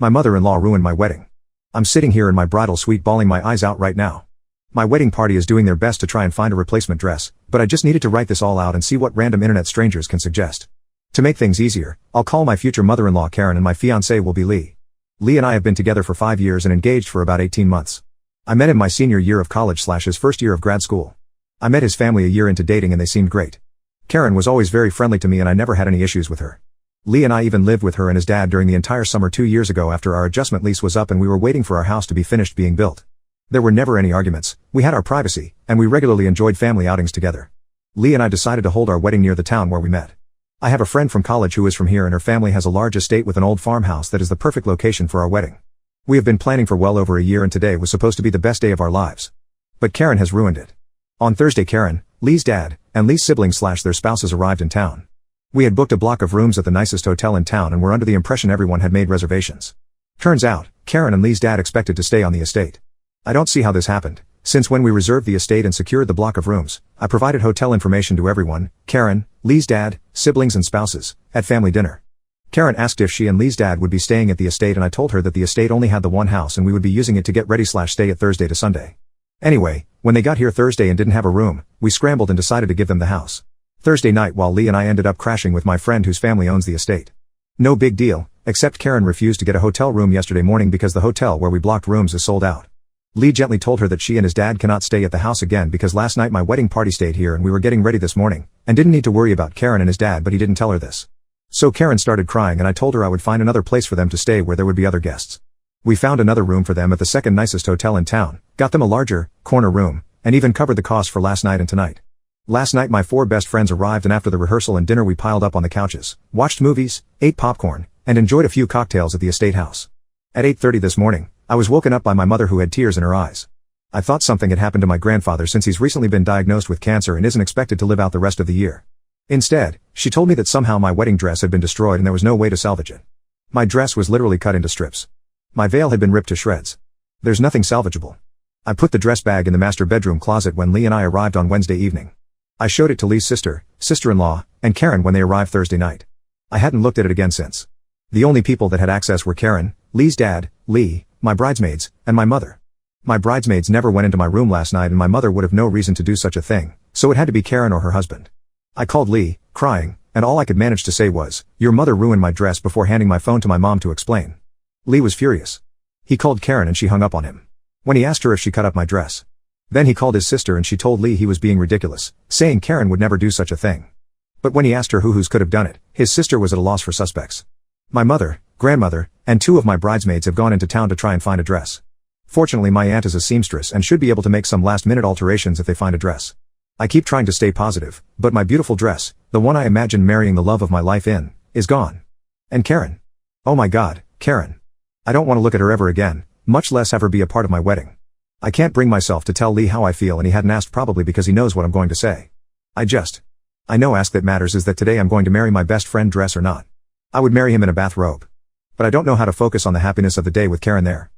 My mother-in-law ruined my wedding. I'm sitting here in my bridal suite bawling my eyes out right now. My wedding party is doing their best to try and find a replacement dress, but I just needed to write this all out and see what random internet strangers can suggest. To make things easier, I'll call my future mother-in-law Karen and my fiancé will be Lee. Lee and I have been together for 5 years and engaged for about 18 months. I met him my senior year of college / his first year of grad school. I met his family a year into dating and they seemed great. Karen was always very friendly to me and I never had any issues with her. Lee and I even lived with her and his dad during the entire summer 2 years ago after our adjustment lease was up and we were waiting for our house to be finished being built. There were never any arguments, we had our privacy, and we regularly enjoyed family outings together. Lee and I decided to hold our wedding near the town where we met. I have a friend from college who is from here and her family has a large estate with an old farmhouse that is the perfect location for our wedding. We have been planning for well over a year and today was supposed to be the best day of our lives. But Karen has ruined it. On Thursday Karen, Lee's dad, and Lee's siblings / their spouses arrived in town. We had booked a block of rooms at the nicest hotel in town and were under the impression everyone had made reservations. Turns out, Karen and Lee's dad expected to stay on the estate. I don't see how this happened, since when we reserved the estate and secured the block of rooms, I provided hotel information to everyone, Karen, Lee's dad, siblings and spouses, at family dinner. Karen asked if she and Lee's dad would be staying at the estate and I told her that the estate only had the one house and we would be using it to get ready / stay at Thursday to Sunday. Anyway, when they got here Thursday and didn't have a room, we scrambled and decided to give them the house. Thursday night while Lee and I ended up crashing with my friend whose family owns the estate. No big deal, except Karen refused to get a hotel room yesterday morning because the hotel where we blocked rooms is sold out. Lee gently told her that she and his dad cannot stay at the house again because last night my wedding party stayed here and we were getting ready this morning, and didn't need to worry about Karen and his dad but he didn't tell her this. So Karen started crying and I told her I would find another place for them to stay where there would be other guests. We found another room for them at the second nicest hotel in town, got them a larger, corner room, and even covered the cost for last night and tonight. Last night my 4 best friends arrived and after the rehearsal and dinner we piled up on the couches, watched movies, ate popcorn, and enjoyed a few cocktails at the estate house. At 8:30 this morning, I was woken up by my mother who had tears in her eyes. I thought something had happened to my grandfather since he's recently been diagnosed with cancer and isn't expected to live out the rest of the year. Instead, she told me that somehow my wedding dress had been destroyed and there was no way to salvage it. My dress was literally cut into strips. My veil had been ripped to shreds. There's nothing salvageable. I put the dress bag in the master bedroom closet when Lee and I arrived on Wednesday evening. I showed it to Lee's sister, sister-in-law, and Karen when they arrived Thursday night. I hadn't looked at it again since. The only people that had access were Karen, Lee's dad, Lee, my bridesmaids, and my mother. My bridesmaids never went into my room last night and my mother would have no reason to do such a thing, so it had to be Karen or her husband. I called Lee, crying, and all I could manage to say was, "Your mother ruined my dress," before handing my phone to my mom to explain. Lee was furious. He called Karen and she hung up on him. When he asked her if she cut up my dress. Then he called his sister and she told Lee he was being ridiculous, saying Karen would never do such a thing. But when he asked her whose could have done it, his sister was at a loss for suspects. My mother, grandmother, and 2 of my bridesmaids have gone into town to try and find a dress. Fortunately my aunt is a seamstress and should be able to make some last-minute alterations if they find a dress. I keep trying to stay positive, but my beautiful dress, the one I imagined marrying the love of my life in, is gone. And Karen. Oh my God, Karen. I don't want to look at her ever again, much less have her be a part of my wedding. I can't bring myself to tell Lee how I feel and he hadn't asked probably because he knows what I'm going to say. I know ask that matters is that today I'm going to marry my best friend dress or not. I would marry him in a bathrobe. But I don't know how to focus on the happiness of the day with Karen there.